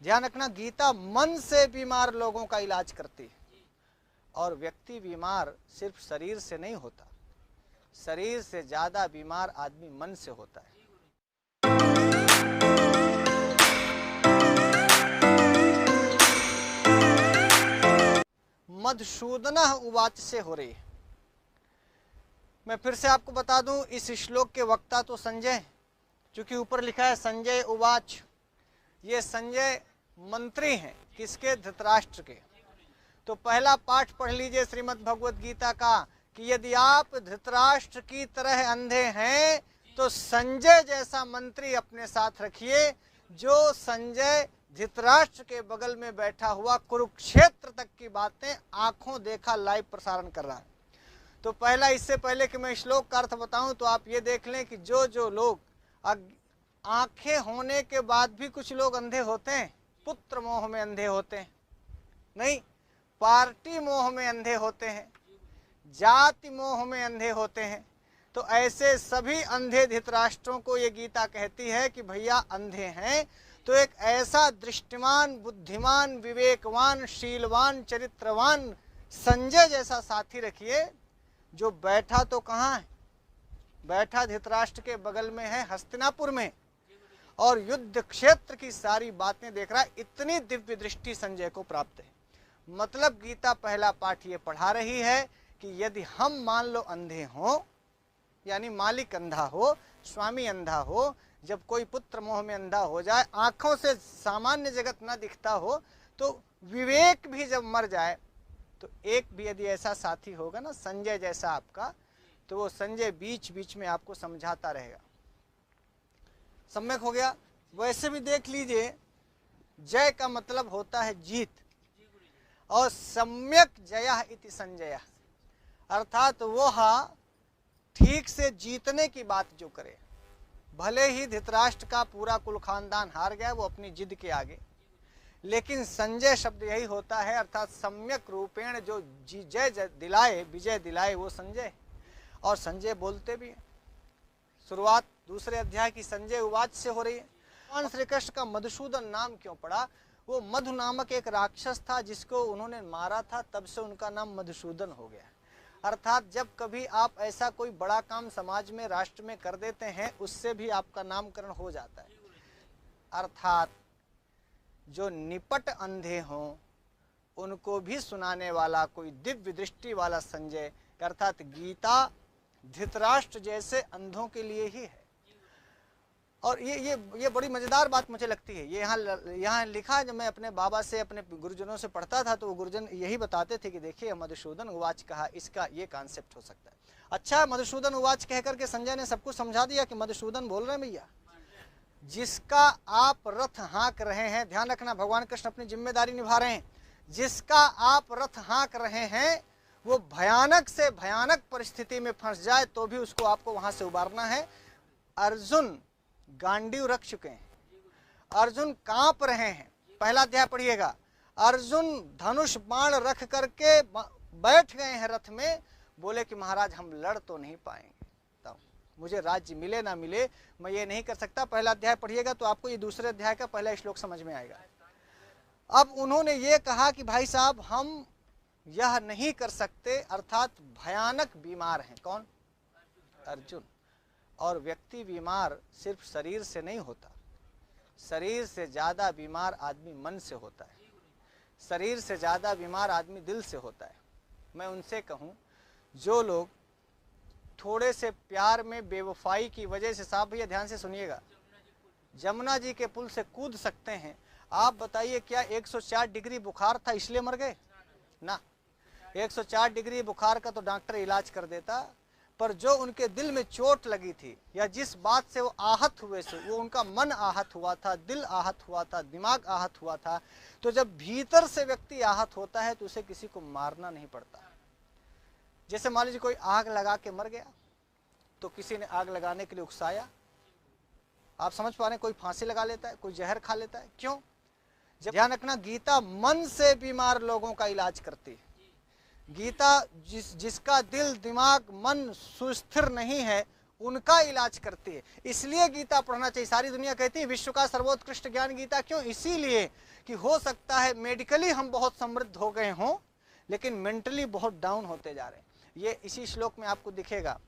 ध्यान रखना, गीता मन से बीमार लोगों का इलाज करती है। और व्यक्ति बीमार सिर्फ शरीर से नहीं होता, शरीर से ज्यादा बीमार आदमी मन से होता है। मधुसूदनः उवाच से हो रही है। मैं फिर से आपको बता दूं, इस श्लोक के वक्ता तो संजय, चूंकि ऊपर लिखा है संजय उवाच, ये संजय मंत्री हैं किसके? धृतराष्ट्र के। तो पहला पाठ पढ़ लीजिए श्रीमद् भगवत गीता का कि यदि आप धृतराष्ट्र की तरह अंधे हैं तो संजय जैसा मंत्री अपने साथ रखिए, जो संजय धृतराष्ट्र के बगल में बैठा हुआ कुरुक्षेत्र तक की बातें आंखों देखा लाइव प्रसारण कर रहा है। तो पहला, इससे पहले कि मैं श्लोक का अर्थ बताऊं तो आप ये देख लें कि जो लोग आंखें होने के बाद भी कुछ लोग अंधे होते हैं, पुत्र मोह में अंधे होते हैं, नहीं, पार्टी मोह में अंधे होते हैं, जाति मोह में अंधे होते हैं, तो ऐसे सभी अंधे धृतराष्ट्रों को ये गीता कहती है कि भैया अंधे हैं तो एक ऐसा दृष्टिमान, बुद्धिमान, विवेकवान, शीलवान, चरित्रवान संजय जैसा साथी रखिए, जो बैठा तो कहाँ है? बैठा धृतराष्ट्र के बगल में है, हस्तिनापुर में, और युद्ध क्षेत्र की सारी बातें देख रहा है। इतनी दिव्य दृष्टि संजय को प्राप्त है। मतलब गीता पहला पाठ ये पढ़ा रही है कि यदि हम मान लो अंधे हों, यानी मालिक अंधा हो, स्वामी अंधा हो, जब कोई पुत्र मोह में अंधा हो जाए, आंखों से सामान्य जगत न दिखता हो, तो विवेक भी जब मर जाए, तो एक भी यदि ऐसा साथी होगा ना संजय जैसा आपका, तो वो संजय बीच बीच में आपको समझाता रहेगा। सम्यक हो गया। वैसे भी देख लीजिए, जय का मतलब होता है जीत, और सम्यक जयः इति संजय, अर्थात वो ठीक से जीतने की बात जो करे। भले ही धृतराष्ट्र का पूरा कुल खानदान हार गया वो अपनी जिद के आगे, लेकिन संजय शब्द यही होता है, अर्थात सम्यक रूपेण जो जय दिलाए, विजय दिलाए, वो संजय। और संजय बोलते भी हैं। शुरुआत दूसरे अध्याय की संजय उवाच से हो रही है। भगवान श्री कृष्ण का मधुसूदन नाम क्यों पड़ा? वो मधु नामक एक राक्षस था जिसको उन्होंने मारा था, तब से उनका नाम मधुसूदन हो गया। अर्थात जब कभी आप ऐसा कोई बड़ा काम समाज में, राष्ट्र में कर देते हैं, उससे भी आपका नामकरण हो जाता है। अर्थात जो निपट अंधे हों उनको भी सुनाने वाला कोई दिव्य दृष्टि वाला संजय, अर्थात गीता धृतराष्ट्र जैसे अंधों के लिए ही है। और ये बड़ी मजेदार बात मुझे लगती है। ये यहाँ लिखा है, जब मैं अपने बाबा से, अपने गुरुजनों से पढ़ता था, तो वो गुरुजन यही बताते थे कि देखिए मधुसूदन उवाच कहा, इसका ये कॉन्सेप्ट हो सकता है। अच्छा, मधुसूदन उवाच कह करके संजय ने सबको समझा दिया कि मधुसूदन बोल रहे हैं भैया, जिसका आप रथ हाँक रहे हैं, ध्यान रखना भगवान कृष्ण अपनी जिम्मेदारी निभा रहे हैं, जिसका आप रथ हाँक रहे हैं वो भयानक से भयानक परिस्थिति में फंस जाए तो भी उसको आपको वहां से उबारना है। अर्जुन गांडीव रख चुके हैं, अर्जुन कांप रहे हैं। पहला अध्याय पढ़िएगा, अर्जुन धनुष बाण रख करके बैठ गए हैं रथ में, बोले कि महाराज हम लड़ तो नहीं पाएंगे, तो मुझे राज्य मिले ना मिले मैं ये नहीं कर सकता। पहला अध्याय पढ़िएगा तो आपको ये दूसरे अध्याय का पहला श्लोक समझ में आएगा। अब उन्होंने ये कहा कि भाई साहब हम यह नहीं कर सकते, अर्थात भयानक बीमार हैं। कौन? अर्जुन। और व्यक्ति बीमार सिर्फ शरीर से नहीं होता, शरीर से ज्यादा बीमार आदमी मन से होता है, शरीर से ज्यादा बीमार आदमी दिल से होता है। मैं उनसे कहूं, जो लोग थोड़े से प्यार में बेवफाई की वजह से, साहब भैया ध्यान से सुनिएगा, जमुना जी के पुल से कूद सकते हैं, आप बताइए क्या 104 डिग्री बुखार था इसलिए मर गए? ना, 104 डिग्री बुखार का तो डॉक्टर इलाज कर देता, पर जो उनके दिल में चोट लगी थी या जिस बात से वो आहत हुए थे, वो उनका मन आहत हुआ था, दिल आहत हुआ था, दिमाग आहत हुआ था। तो जब भीतर से व्यक्ति आहत होता है तो उसे किसी को मारना नहीं पड़ता। जैसे मान लीजिए कोई आग लगा के मर गया, तो किसी ने आग लगाने के लिए उकसाया, आप समझ पा रहे हैं, कोई फांसी लगा लेता है, कोई जहर खा लेता है। क्यों? जब ध्यान रखना, गीता मन से बीमार लोगों का इलाज करती है। गीता जिसका दिल, दिमाग, मन सुस्थिर नहीं है उनका इलाज करती है। इसलिए गीता पढ़ना चाहिए। सारी दुनिया कहती है विश्व का सर्वोत्कृष्ट ज्ञान गीता, क्यों? इसीलिए कि हो सकता है मेडिकली हम बहुत समृद्ध हो गए हों, लेकिन मेंटली बहुत डाउन होते जा रहे हैं। ये इसी श्लोक में आपको दिखेगा।